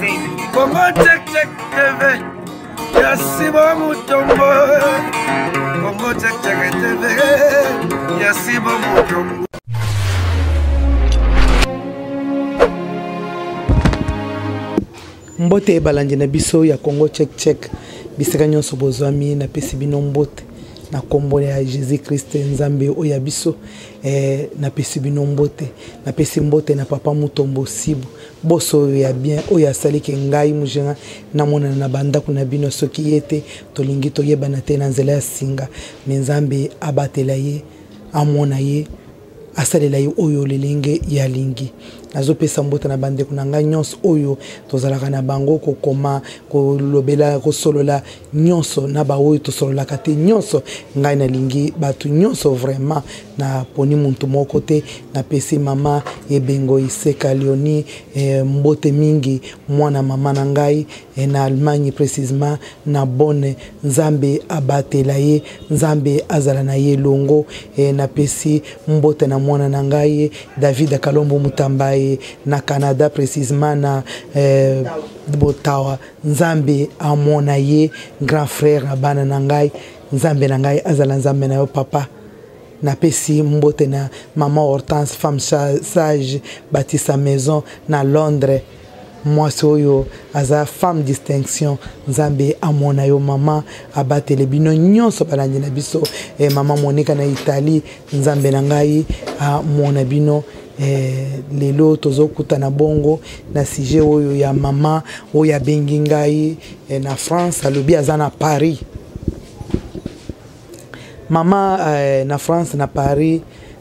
Congo check check TV. Yasibo Mutombo. Congo check check TV. Yasibo Mutombo. Mbote balandi na biso ya Congo check check. Bisika nyonso bozwami na pesi bino mbote. Na kombo ya Jésus Christ Nzambe oya biso na pesi bino mbote na pesi mbote na papa Mutombo Sibu boso ya bien oya salike ngai mujenga na mona na banda kuna bino soki yete tolingi toyeba na te na nzela ya singa Nzambe abatela ye amona ye asalela ye oyo lelenge ya lingi nazo pesa mbote na bande kuna ngai nyonso oyo tozalaka na bango kokoma kolobela kosolola nyonso na ba oyo tosolola kate nyonso ngai na lingi batu nyonso vraiment na poni muntu moko te na pesi mama ebengo iseka Leoni mbote mingi mwana mama na ngai na Allemagne précisément na Bonne Nzambe abatela ye Nzambe azala na ye longo na pesi mbote na mwana na ngai David Kalombo Mutamba na Canada précisément na Botawa Nzambe amona ye grand frère na bana na ngai Nzambe na ngai azala Nzambe na yo papa na pesi mbote na maman Hortense femme sage bâti sa maison na Londres moi soyo aza femme distinction Nzambe amona yo mama abatele bino nyonso balandi na biso mama Monica na Italie Nzambe na ngai amona bino lelo tozokuta na bongo na sujet oyo ya mama oyo bengi ngai na France alobi aza na Paris mama na France na Paris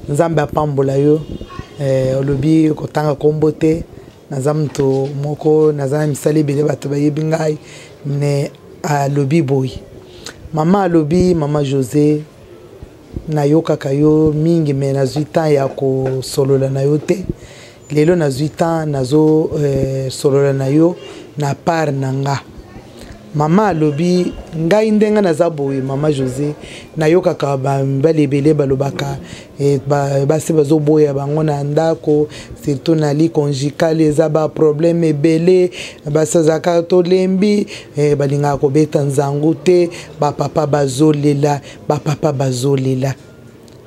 Nzambe apambola yo olobi kotanga kombote naza mto moko naza misali bele bato bayebi ngai ne alobi boy mama alobi mama José na yoka kayo mingi me na 8 ans ya ko solola na yo te lelo na 8 ans nazo solola na yo na par nanga mama alobi ngai ndenga na zaboye mama José na yoka ka ba balebele balobaka basi bazo boya bango na ndako surtout na li conjugal eza ba problème ebele basazaka to lembi balinga ko beta nzangu te ba papa bazolela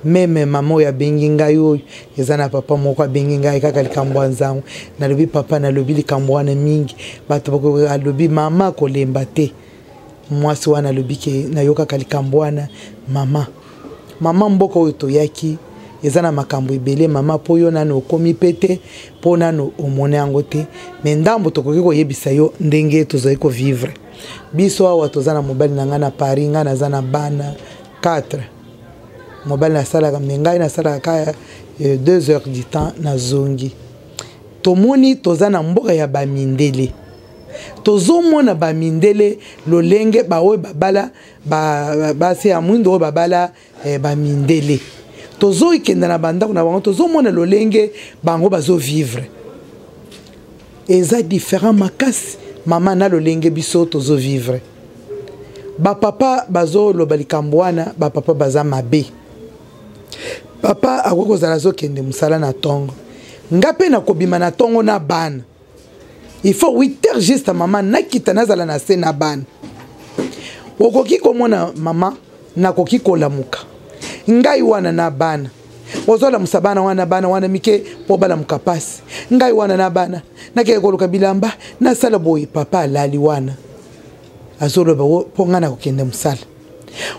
meme mama ya bengi ngai oyo eza na papa moko bengi ngai kaka likambo nzangu na lobi papa na lobi likambo na mingi bato bako alobi mama kolemba te mwasi wana lobi ke na yoka kalikambo na mama mboko oyo toyaki eza na makambo ebele mama po yo nano komi pete po nano omone yango te me ndambo tokoki koyebisa yo ndenge tozali ko vivre biso awa tozana mobali na nga na Paris nga na zana bana 4 mobali na sala comme ngai na sala ka 2 heures du temps na zongi tomoni tozana mboka ya bamindele tozomona bamindele lolenge baoy babala basi ya mwindo babala bamindele tozo ikenda na banda kuna bango tozomona lolenge bango bazo vivre eza différent makasi mama na lolenge biso tozo vivre ba papa bazo lobalikambo wana ba papa baza mabe papa akoko zala zo kende musala na tongo ngape na kobima na tongo na bana il faut 8 heures juste mama nakita nazala na se na bana okoki komona mama nakoki kolamuka ngai wana na bana ozola musabana wana mike po bala mukapasi ngai wana na bana nake koluka bilamba na sala boy papa alali wana azolo ba po ngana kokende musala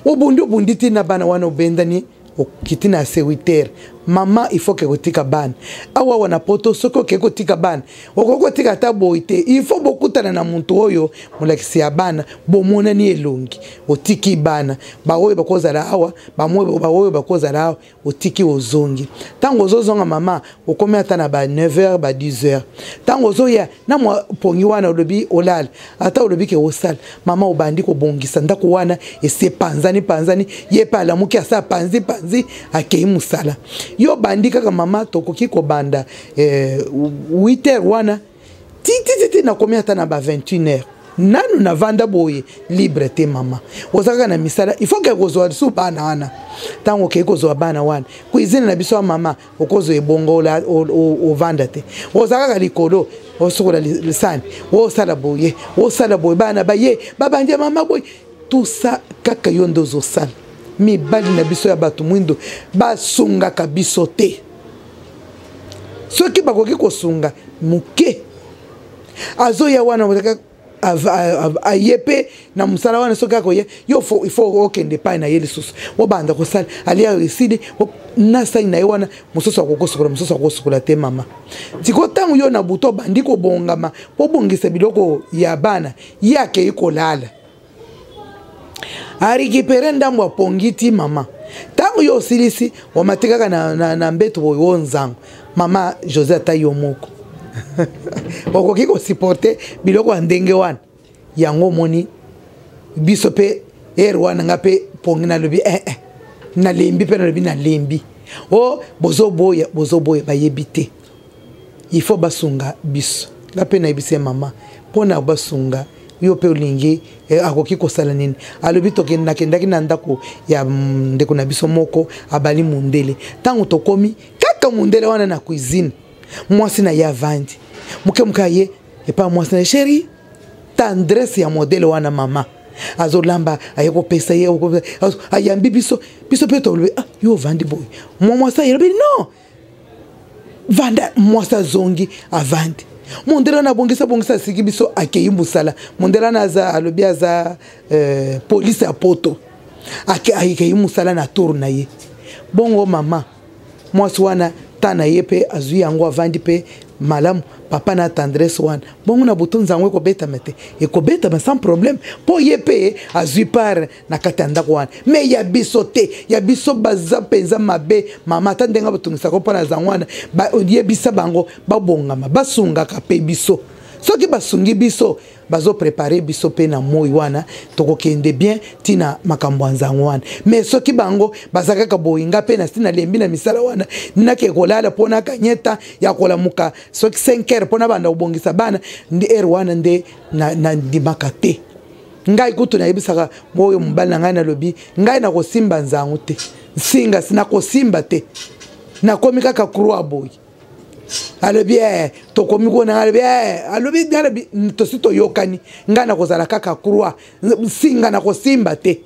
obunditi na bana wana obendani okitina se 8 heures mama il faut que kotika ban awa wana poto soko ke kotika ban okoko tika tabo ite il faut bokutana na muntu oyo mulakisi ya bana bomona ni elongi otiki bana baoyo bakozala awa bamoyo baoyo bakozala awa otiki ozongi tango ozozonga mama okome ata na ba 9h ba 10h tango ozoya na mwa pongi wana olobi olala ata olobi ke osala mama obandi ko bongisa ndako wana ese panzani yepa la muki asa panzi akei musala yo bandi kaka mama tokoki ko banda 8h wana titi na komia ata na ba 21h nanu na vanda boye libre te mama ozaka na misala il faut que kozwa su bana wana tango ke kozwa bana wana kuizina na biso mama okozo ebongo la o vanda te ozaka ka likolo osokola lisani osala boye bana baye babanje mama boye tout ça kaka yondo zo sala mibali na biso ya bato mwindo basungaka biso te soki bakoki kosunga muke azoya wana ayepe na musala wana soki akoye yo il faut okende pai na ye lisusu obanda kosala alia esili nasali na ye wana mosusu akokosokola te mama tiko ntango yo na buto bandi kobongama po bongisa biloko ya bana ye akei kolala arikipere ndambo apongiti mama tango yo osilisi wamatikaka na mbeto boye wo nzango mama José ata yo moko okoki kosupporte biloko ya ndenge wana yango moni biso pe wana nga pe pongi nalobi nalembi pe nalobi nalembi o bozoboya bayebi te il faut basunga biso nga pe nayebisi mama mpona basunga yo pe olingi akoki kosala nini alobi nakendaki na ndako ya ndeko na biso moko abali mundele ntango tokomi kaka mundele wana na cuisine mwasi na ye avandi muke ye epa mwasi na sheri tendresse ya modele wana mama azolamba ayekopesa ye ayambi biso pe tolobi yo vandi boy mwasi yelobi no vanda mwasi zongi avandi mondela na bongisa siki biso akei musala mondela na za alobi aza police ya poto akei musala na tour na ye bongo mama mwasi wana tana ye pe azui yango avandi pe malamu papa na tendresse wana bongo na buto nzango ekobeta mete ekobeta sans problème po ye pe azui par na katanda wana me ya biso te ya biso baza penza mabe mama tandenga botungisa ko pona zangwana ba ye bisa bango babongama basunga ka pe biso soki basungi biso bazo préparer biso pe na moi wana tokokende bien tina makambo nzango wana mais soki bango bazaka ka boyinga pe na sina lembi na misala wana nake kolala pona kanyeta ya kolamuka soki 5 heures pona banda ubongisa bana ndi wana nde na ndimakate ngai kutu na yebisaka moyo mbali na ngai na lobi ngai na kosimba nzango te singa sina kosimba te na komika ka croix boy alobi tokomi kona alobi tosito yokani ngana kozala kaka croix singa na kosimba te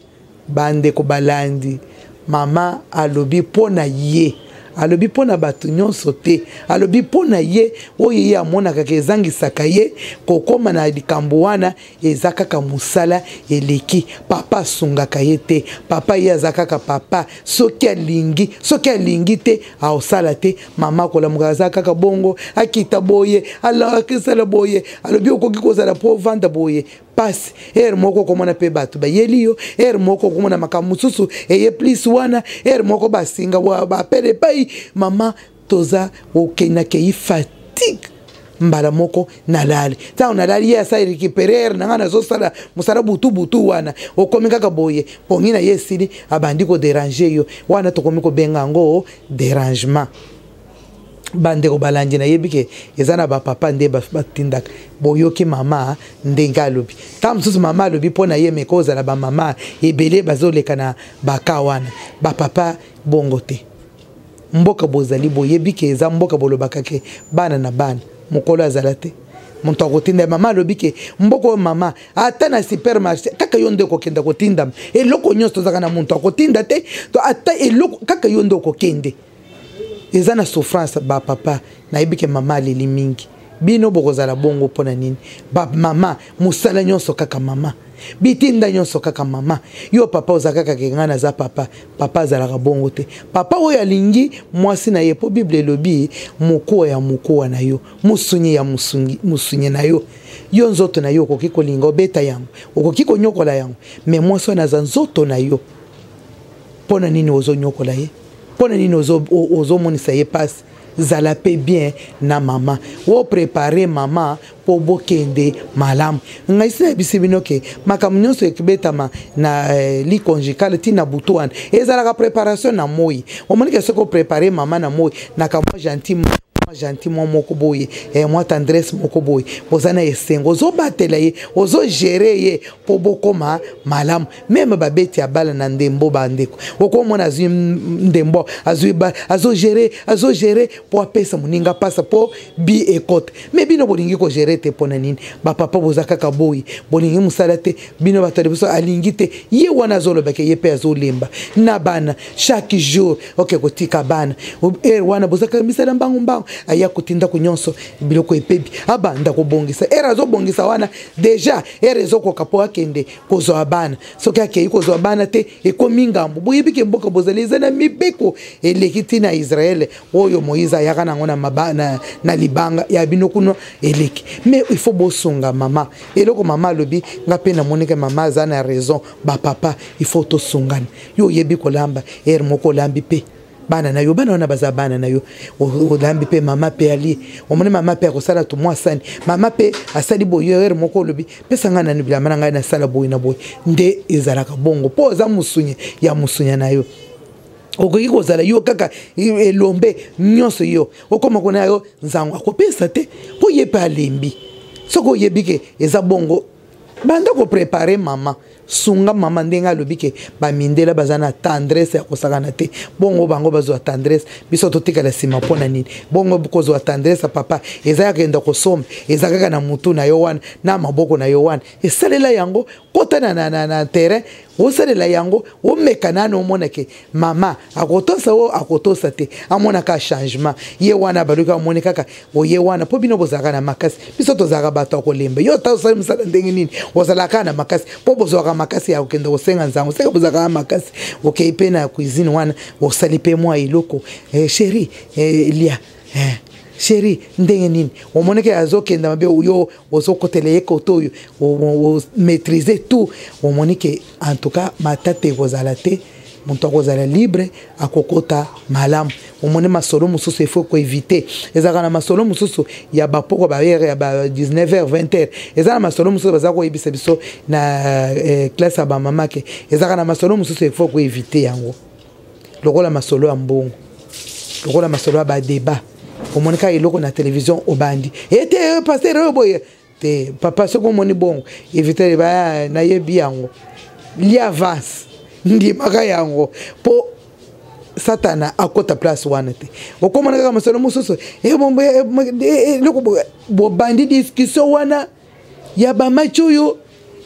bande ko balandi mama alobi pona ye alobi pona batu nyonso te alobi pona ye oyo ye amonaka ke ezangisaka ye kokoma na likambo wana eza kaka musala eleki papa asungaka ye te papa ye aza kaka papa soki alingi te aosala te mama kolamuka aza kaka bongo akita boye akisala boye alobi okoki kozala po vanda boye pasi moko komona pe batu bayeli yo moko komona makambo mosusu eye plus wana moko basinga bapele pai mama toza okenakei fatigue mbala moko nalali ntango nalali ye asa récupérer nanga nazosala mosala butu wana okomi kaka boye pongi na ye esili abandi kodéranger yo wana tokomi kobenga yango dérangement bande ko balandi na yebike ezana ba papa nde batindaka boyoki mama ndenga alobi tamsusu mama alobi pona ye mekoza na ba mama ebele bazoleka na baka wana ba papa bongo te mboka bozali boyebike eza mboka bolobaka ke bana na bana mokolo azala te muntu akotinda mama alobi ke mboko mama ata na supermarché kaka yo nde kokenda kotinda eloko nyonso tozaka na muntu akotinda te to ata eloko kaka yo nde okokende eza na souffrance ba papa na yebike mama aleli mingi bino bokozala bongo pona nini ba mama musala nyonso kaka mama bitinda nyonso kaka mama yo papa ozaka kaka ngana za papa azalaka bongo te papa oyo alingi mwasi na ye po bible elobi mokuwa ya mokuwa na yo musunyi ya musunyi na yo yo nzoto na yo okoki kolinga obeta yango okoki konyokola yango me mwasi wana aza nzoto na yo pona nini ozonyokola ye pona nini ozomonisa ye pasi zala pe bien na mama wo préparer mama po bokende malamu ngaisi na bisibino ke makambo nyonso ekibetama na li conjugal tina butu wana ezalaka préparation na moi omonike soko préparer mama na moi na kamwa gentil gentil moko boye moi tendresse moko boye bozana esengo zo batela ye ozo gérer ye po bokoma malamu même babeti ya bala na ndembo bandeko okomona azwi ndembo azo gérer po apesa muninga pasa po bi ekote mais bino bolingi ko gérer te pona nini ba papa bozaka ka boye bolingi musala te bino batale biso alingi te ye wana zolobake ye pe azolemba na bana chaque jour OK kotika bana wana bozaka misala mbangu aya kutinda kunyonso biloko epebi abanda ko bongisa era zo bongisa wana déjà erezo ko kapo akende kozo abana soki akei kozo abana te ekomingambo buyibike mboka bozaliza na mibeko elekiti na Israel oyo Moïse yakana ngona mabana na libanga ya bino kuno eleki mais il faut bosunga mama eloko mama lobi ngape na monike mama zana raison ba papa il faut to sungana yo yebi ko lamba moko lambi pe bana na yo bana wana baza bana na yo olambi pe mama pe ali omone mama pe ko sala to mwa sani mama pe asali boyo moko lobi pesa ngana ni bila mananga na sala boy na boy nde ezalaka bongo po za musunye ya musunya na yo okoki kozala yo kaka elombe nyonso yo okoma kona yo nzango akopesa te po ye pa lembi soko yebike eza bongo banda ko préparer mama sunga mama ndenga lobike ba mindela bazana tendresse ya kosakana te bongo bango bazo tendresse biso totika la sima pona nini bongo bukozo tendresse papa ezaka kenda kosomba ezaka na mutu na yo wana na maboko na yo wana esalela yango kota na terrain osalela yango o mekana no monake mama akotosa o akotosa te amona ka changement ye wana baluka monika ka o ye wana po bino bozaka na makasi biso tozaka bato kolemba yo ta osala musala ndenge nini ozalaka na makasi po bozaka makasi ya okenda osenga nzango seka bozaka makasi okay pe na cuisine wana osali pe moi iloko chérie lia chérie ndenge nini omoneke azokenda mabe yo ozokotele ekoto yo o maîtriser tout omoneke en tout cas matate kozala te muntu akozala libre akokota malamu omone masolo mususu il faut ko éviter ezaka na masolo mususu ya bapoko ba ya 19h 20h ezaka na masolo mususu bazaka ko yebisa biso na classe ba mama ke ezaka na masolo mususu il faut ko éviter yango lokola masolo ya mbongo lokola masolo ba débat omonika iloko na télévision obandi ete pasteur boye te papa soko moni bongo éviter ba na yebi yango li avance ndi maka yango po satana akota place wana te okomona kaka masolo mususu loko bo bandi discussion wana ya ba machuyo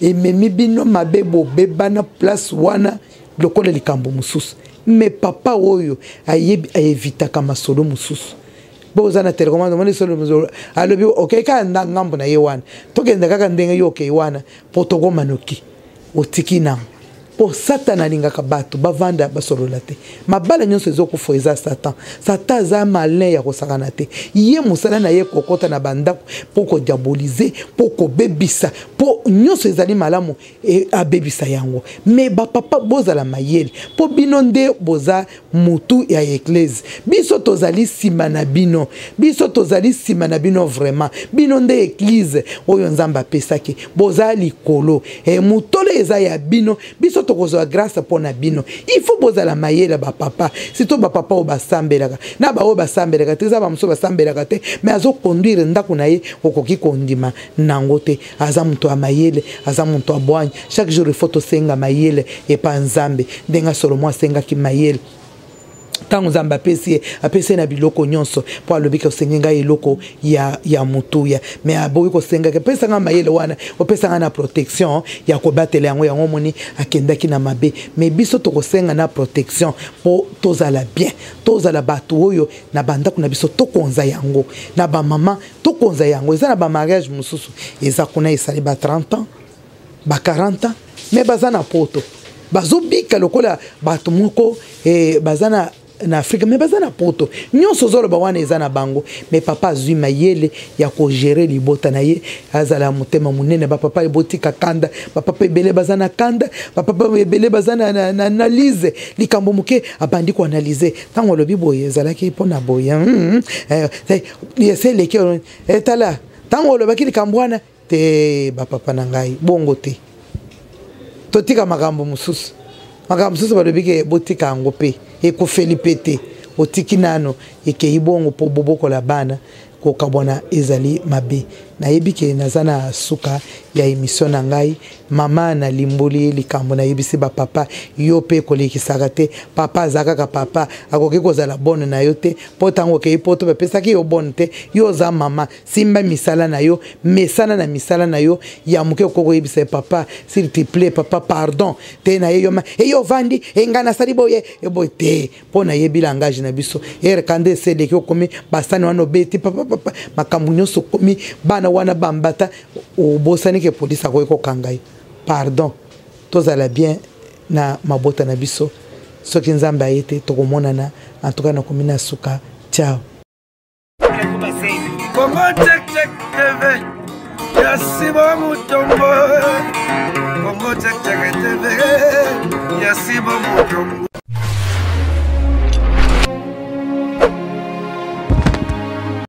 ememi bino mabebo bebana place wana lokola likambo mususu mais papa oyo ayebi evita kama masolo mususu bozana telecommande moni solo muzo alobi okay ka ngambo na yewana tokenda kaka ndenge yo okay wana potoko manoki otiki na po satana lingaka bato bavanda basolola te mabala nyonso ezokufo eza satan za malin ya kosakana te ye mosala na ye kokota na bandako po kodiabolize po kobebisa po nyonso ezali malamu abebisa yango me bapapa bozala mayele po bino nde boza mutu ya eglise biso tozali nsima na bino vraiment bino nde eglise oyo nzambe apesaki boza likolo mutolo eza ya bino biso tokozwa grâce pona bino il faut bozala mayele ba papa sito ba papa o basambelaka na ba o basambelaka te za ba muso basambelaka te mais azo conduire ndako na ye okoki kondima nango te aza muntu a mayele aza muntu a boanye chaque jour il faut to senga mayele et pas nzambe ndenga solo moi senga ki mayele tango nzambe apesi na biloko nyonso po alobi ke osenga eloko ya mutuya mais aboyi kosenga ke pesa nga mayele wana opesa nga na protection ya kobatela yango moni akendaki na mabe mais biso tokosenga na protection po tozala bien tozala bato oyo na bandako na biso tokonza yango na ba mama tokonza yango eza na ba mariage mususu eza kuna esali ba 30 ans ba 40 ans mais bazana poto bazobika lokola bato moko bazana na Afrique mais bazana poto nyonso zolo ba wana eza na bango mais papa azui mayele ya ko gérer libota na ye azala mutema munene ba papa ebotika kanda ba papa ebele bazana kanda ba papa ebele bazana na analyse likambo muke abandi ko analyser tango lobi boye ezala ki pona boye yesele ke etala tango lobi likambo wana te ba papa na ngai bongo te totika makambo mususu balobi ke botika ngo pe ekofeli pete otiki nano ekei bongo po bobokola bana kokabwana ezali mabe nayebi ke nazana suka ya émission na ngai mama na limboli likambo na yebisi ba papa yo pe kolekisaka te papa azaka papa akoki kozala bonne na yo te po tango ke poto bepesaki yo bonne te yo za mama simba misala na yo mesana na misala na yo ya muke koko yebisa papa s'il te plaît papa pardon te na yo ma e yo vandi engana sali boye e boy te po na yebi langage na biso kande sede ki okomi basani wano beti papa makambu nyonso komi bana wana bambata obosani ke polisi akoki kangai pardon tozala bien na mabota na biso soki nzambe ayete tokomonana en tout cas nakomi na suka ciao Congo check check TV Yasibo Mutombo Congo check check TV Yasibo Mutombo